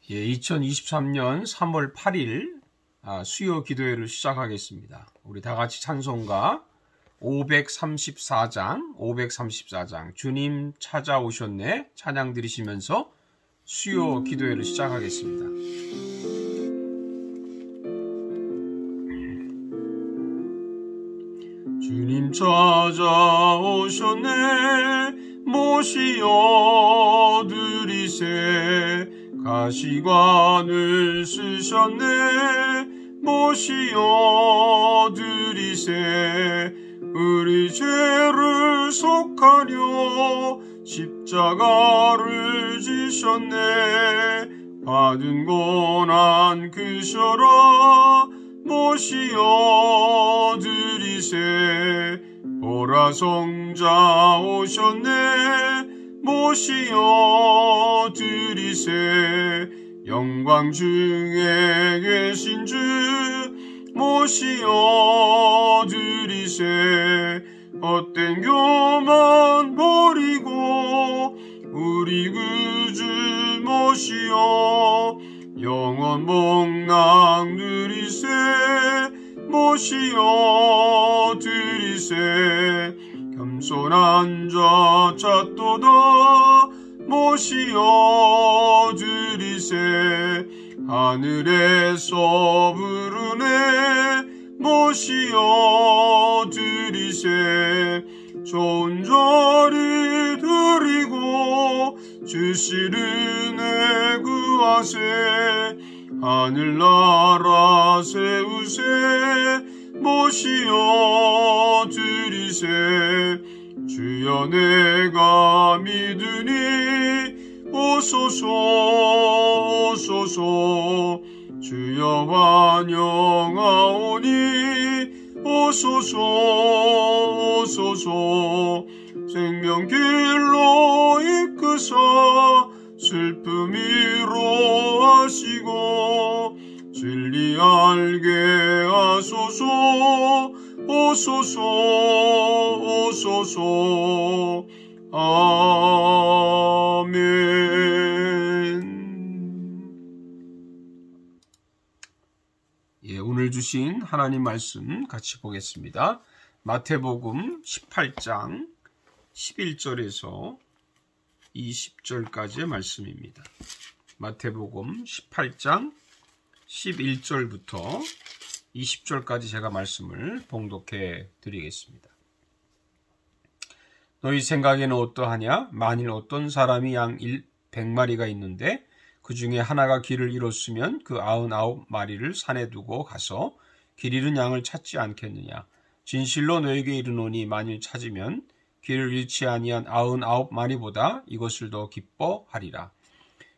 2023년 3월 8일 수요 기도회를 시작하겠습니다. 우리 다 같이 찬송가 534장 주님 찾아오셨네 찬양 드리시면서 수요 기도회를 시작하겠습니다. 주님 찾아오셨네 모시어 드리세 가시관을 쓰셨네 모시어 드리세 우리 죄를 속하려 십자가를 지셨네 받은 고난 크셔라 모시어 드리세 보라 성자 오셨네 모시어 드리세 영광 중에 계신 주 모시어 드리세 헛된 교만 버리고 우리 구주 모시어 영원 복락 누리세 모시어 드리세 겸손한 자 찾도다 모시어 드리세 하늘에서 부르네 모시어 드리세 좋은 자리 드리고 주실 은혜 구하세 하늘나라 세우세 모시어 드리세 주여 내가 믿으니 오소서 오소서 주여 환영하오니 오소서 오소서 생명길로 이끄사 슬픔 위로하시고 진리 알게 하소서 오소서 오소서 아멘. 오늘 주신 하나님 말씀 같이 보겠습니다. 마태복음 18장 11절에서 20절까지의 말씀입니다. 마태복음 18장 11절부터 20절까지 제가 말씀을 봉독해 드리겠습니다. 너희 생각에는 어떠하냐? 만일 어떤 사람이 양 100마리가 있는데 그 중에 하나가 길을 잃었으면 그 99마리를 산에 두고 가서 길 잃은 양을 찾지 않겠느냐? 진실로 너에게 이르노니 만일 찾으면 길을 잃지 아니한 99마리보다 이것을 더 기뻐하리라.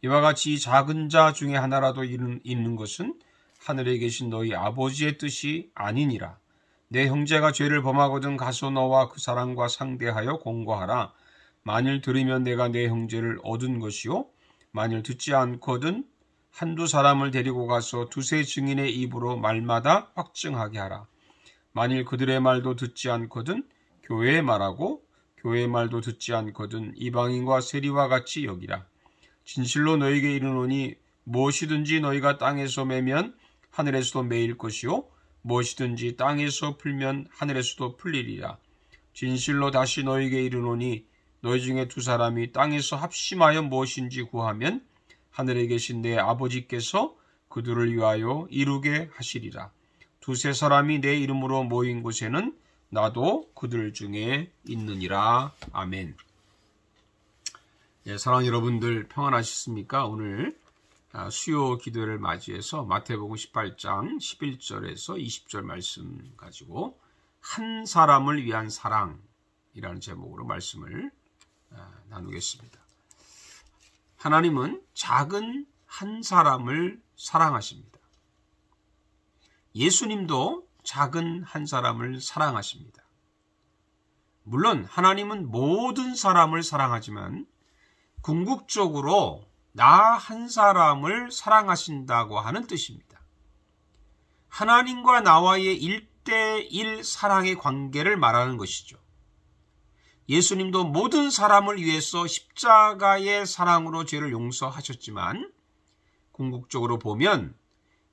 이와 같이 이 작은 자 중에 하나라도 잃는 것은 하늘에 계신 너희 아버지의 뜻이 아니니라. 내 형제가 죄를 범하거든 가서 너와 그 사람과 상대하여 공고하라. 만일 들으면 내가 내 형제를 얻은 것이요 만일 듣지 않거든 한두 사람을 데리고 가서 두세 증인의 입으로 말마다 확증하게 하라. 만일 그들의 말도 듣지 않거든 교회의 말하고 교회의 말도 듣지 않거든 이방인과 세리와 같이 여기라. 진실로 너에게 이르노니 무엇이든지 너희가 땅에서 매면 하늘에서도 매일 것이요 무엇이든지 땅에서 풀면 하늘에서도 풀리리라. 진실로 다시 너희에게 이르노니 너희 중에 두 사람이 땅에서 합심하여 무엇인지 구하면 하늘에 계신 내 아버지께서 그들을 위하여 이루게 하시리라. 두세 사람이 내 이름으로 모인 곳에는 나도 그들 중에 있느니라. 아멘. 사랑하는 여러분들 평안하셨습니까? 오늘 수요 기도를 맞이해서 마태복음 18장 11절에서 20절 말씀 가지고 한 사람을 위한 사랑이라는 제목으로 말씀을 나누겠습니다. 하나님은 작은 한 사람을 사랑하십니다. 예수님도 작은 한 사람을 사랑하십니다. 물론 하나님은 모든 사람을 사랑하지만 궁극적으로 나 한 사람을 사랑하신다고 하는 뜻입니다. 하나님과 나와의 1대1 사랑의 관계를 말하는 것이죠. 예수님도 모든 사람을 위해서 십자가의 사랑으로 죄를 용서하셨지만 궁극적으로 보면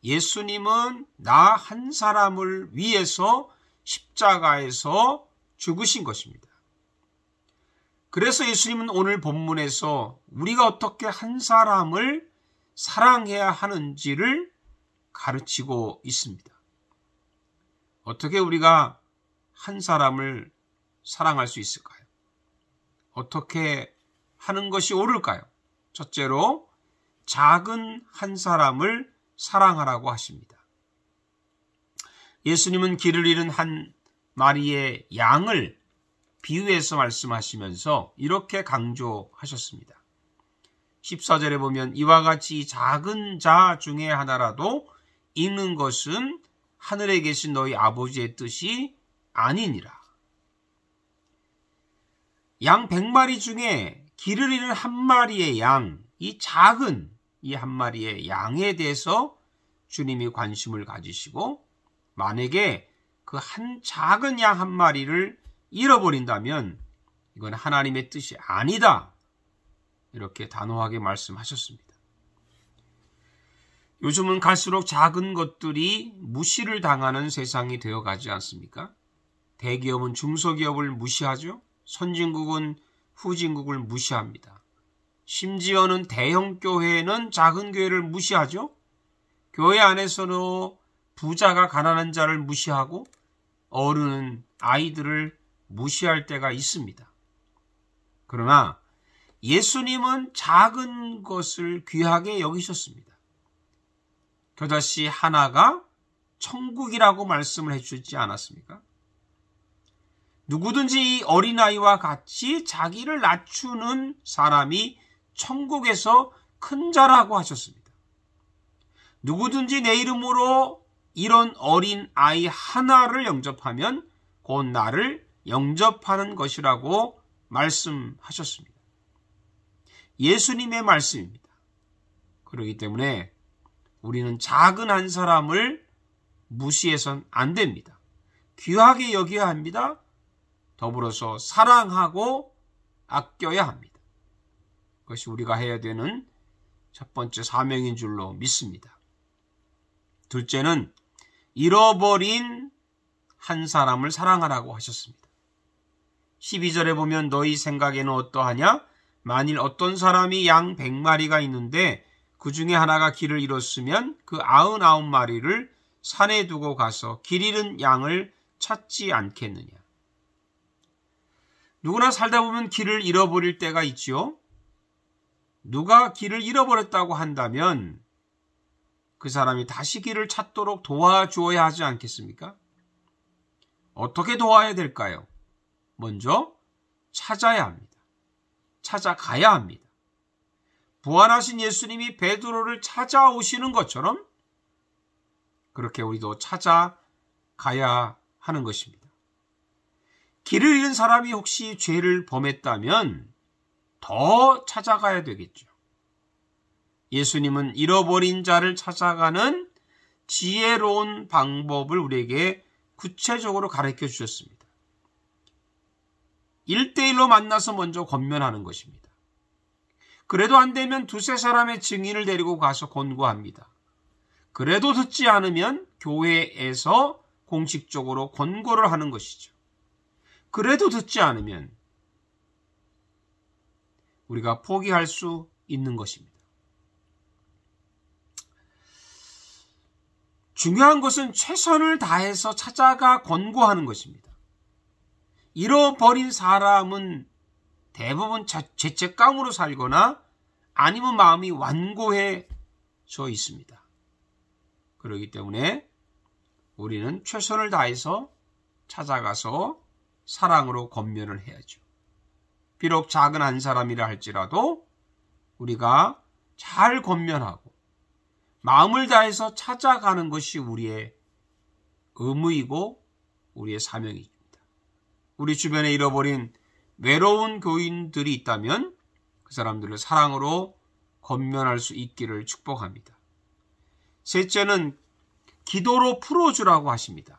예수님은 나 한 사람을 위해서 십자가에서 죽으신 것입니다. 그래서 예수님은 오늘 본문에서 우리가 어떻게 한 사람을 사랑해야 하는지를 가르치고 있습니다. 어떻게 우리가 한 사람을 사랑할 수 있을까요? 어떻게 하는 것이 옳을까요? 첫째로 작은 한 사람을 사랑하라고 하십니다. 예수님은 길을 잃은 한 마리의 양을 비유해서 말씀하시면서 이렇게 강조하셨습니다. 14절에 보면 이와 같이 작은 자 중에 하나라도 잃는 것은 하늘에 계신 너희 아버지의 뜻이 아니니라. 양 100마리 중에 길을 잃은 한 마리의 양, 이 작은 이 한 마리의 양에 대해서 주님이 관심을 가지시고 만약에 그 한 작은 양 한 마리를 잃어버린다면 이건 하나님의 뜻이 아니다. 이렇게 단호하게 말씀하셨습니다. 요즘은 갈수록 작은 것들이 무시를 당하는 세상이 되어가지 않습니까? 대기업은 중소기업을 무시하죠. 선진국은 후진국을 무시합니다. 심지어는 대형 교회는 작은 교회를 무시하죠. 교회 안에서도 부자가 가난한 자를 무시하고 어른은 아이들을 무시할 때가 있습니다. 그러나 예수님은 작은 것을 귀하게 여기셨습니다. 겨자씨 하나가 천국이라고 말씀을 해주지 않았습니까? 누구든지 이 어린아이와 같이 자기를 낮추는 사람이 천국에서 큰 자라고 하셨습니다. 누구든지 내 이름으로 이런 어린 아이 하나를 영접하면 곧 나를 영접하는 것이라고 말씀하셨습니다. 예수님의 말씀입니다. 그렇기 때문에 우리는 작은 한 사람을 무시해서는 안 됩니다. 귀하게 여겨야 합니다. 더불어서 사랑하고 아껴야 합니다. 그것이 우리가 해야 되는 첫 번째 사명인 줄로 믿습니다. 둘째는 잃어버린 한 사람을 사랑하라고 하셨습니다. 12절에 보면 너희 생각에는 어떠하냐? 만일 어떤 사람이 양 100마리가 있는데 그 중에 하나가 길을 잃었으면 그 99마리를 산에 두고 가서 길 잃은 양을 찾지 않겠느냐. 누구나 살다 보면 길을 잃어버릴 때가 있지요. 누가 길을 잃어버렸다고 한다면 그 사람이 다시 길을 찾도록 도와주어야 하지 않겠습니까? 어떻게 도와야 될까요? 먼저 찾아야 합니다. 찾아가야 합니다. 부활하신 예수님이 베드로를 찾아오시는 것처럼 그렇게 우리도 찾아가야 하는 것입니다. 길을 잃은 사람이 혹시 죄를 범했다면 더 찾아가야 되겠죠. 예수님은 잃어버린 자를 찾아가는 지혜로운 방법을 우리에게 구체적으로 가르쳐 주셨습니다. 1대1로 만나서 먼저 권면하는 것입니다. 그래도 안 되면 두세 사람의 증인을 데리고 가서 권고합니다. 그래도 듣지 않으면 교회에서 공식적으로 권고를 하는 것이죠. 그래도 듣지 않으면 우리가 포기할 수 있는 것입니다. 중요한 것은 최선을 다해서 찾아가 권고하는 것입니다. 잃어버린 사람은 대부분 죄책감으로 살거나 아니면 마음이 완고해져 있습니다. 그렇기 때문에 우리는 최선을 다해서 찾아가서 사랑으로 권면을 해야죠. 비록 작은 한 사람이라 할지라도 우리가 잘 권면하고 마음을 다해서 찾아가는 것이 우리의 의무이고 우리의 사명입니다. 우리 주변에 잃어버린 외로운 교인들이 있다면 그 사람들을 사랑으로 권면할 수 있기를 축복합니다. 셋째는 기도로 풀어주라고 하십니다.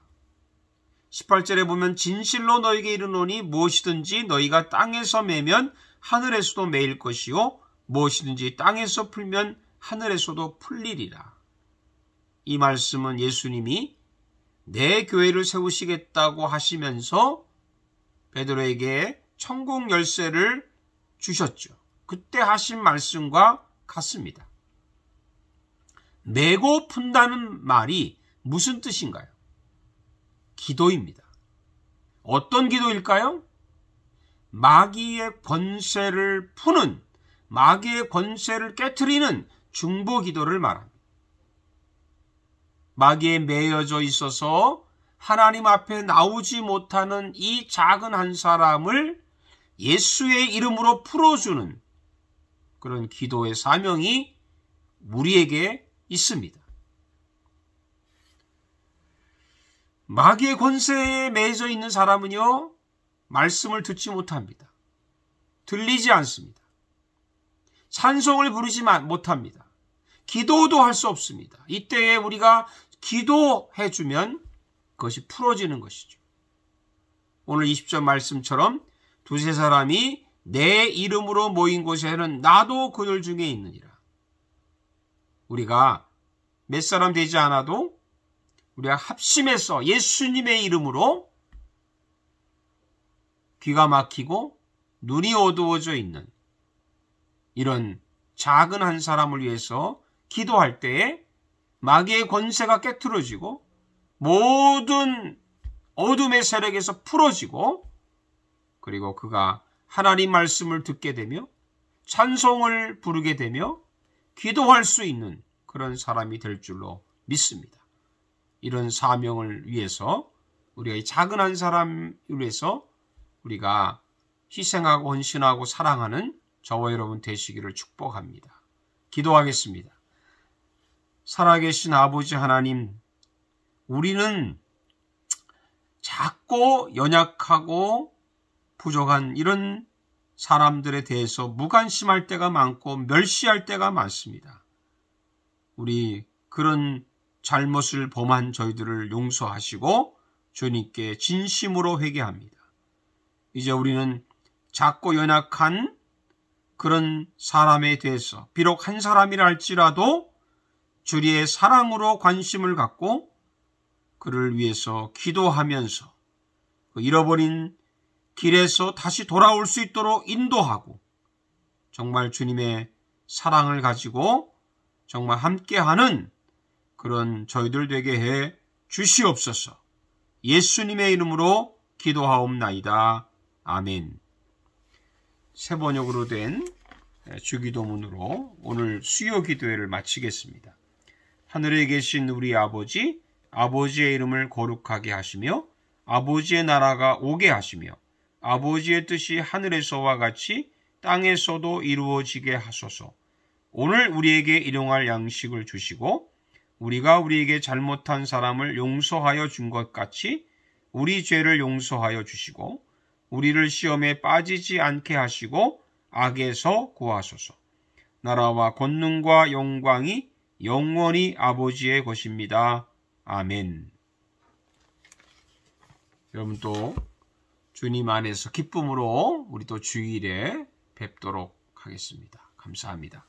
18절에 보면 진실로 너에게 이르노니 무엇이든지 너희가 땅에서 매면 하늘에서도 매일 것이요 무엇이든지 땅에서 풀면 하늘에서도 풀리리라. 이 말씀은 예수님이 내 교회를 세우시겠다고 하시면서 베드로에게 천국 열쇠를 주셨죠. 그때 하신 말씀과 같습니다. 메고 푼다는 말이 무슨 뜻인가요? 기도입니다. 어떤 기도일까요? 마귀의 권세를 푸는, 마귀의 권세를 깨트리는 중보 기도를 말합니다. 마귀에 매여져 있어서 하나님 앞에 나오지 못하는 이 작은 한 사람을 예수의 이름으로 풀어주는 그런 기도의 사명이 우리에게 있습니다. 마귀의 권세에 매여져 있는 사람은요, 말씀을 듣지 못합니다. 들리지 않습니다. 찬송을 부르지 못합니다. 기도도 할 수 없습니다. 이때에 우리가 기도해주면 그것이 풀어지는 것이죠. 오늘 20절 말씀처럼 두세 사람이 내 이름으로 모인 곳에는 나도 그들 중에 있느니라. 우리가 몇 사람 되지 않아도 우리가 합심해서 예수님의 이름으로 귀가 막히고 눈이 어두워져 있는 이런 작은 한 사람을 위해서 기도할 때에 마귀의 권세가 깨트려지고 모든 어둠의 세력에서 풀어지고 그리고 그가 하나님 말씀을 듣게 되며 찬송을 부르게 되며 기도할 수 있는 그런 사람이 될 줄로 믿습니다. 이런 사명을 위해서 우리가 이 작은 한 사람을 위해서 우리가 희생하고 헌신하고 사랑하는 저와 여러분 되시기를 축복합니다. 기도하겠습니다. 살아계신 아버지 하나님, 우리는 작고 연약하고 부족한 이런 사람들에 대해서 무관심할 때가 많고 멸시할 때가 많습니다. 우리 그런 잘못을 범한 저희들을 용서하시고 주님께 진심으로 회개합니다. 이제 우리는 작고 연약한 그런 사람에 대해서 비록 한 사람이라 할지라도 주의 사랑으로 관심을 갖고 그를 위해서 기도하면서 그 잃어버린 길에서 다시 돌아올 수 있도록 인도하고 정말 주님의 사랑을 가지고 정말 함께하는 그런 저희들 되게 해 주시옵소서. 예수님의 이름으로 기도하옵나이다. 아멘. 새 번역으로 된 주기도문으로 오늘 수요 기도회를 마치겠습니다. 하늘에 계신 우리 아버지, 아버지의 이름을 거룩하게 하시며 아버지의 나라가 오게 하시며 아버지의 뜻이 하늘에서와 같이 땅에서도 이루어지게 하소서. 오늘 우리에게 일용할 양식을 주시고 우리가 우리에게 잘못한 사람을 용서하여 준 것 같이 우리 죄를 용서하여 주시고 우리를 시험에 빠지지 않게 하시고 악에서 구하소서. 나라와 권능과 영광이 영원히 아버지의 것입니다. 아멘. 여러분 또 주님 안에서 기쁨으로 우리 또 주일에 뵙도록 하겠습니다. 감사합니다.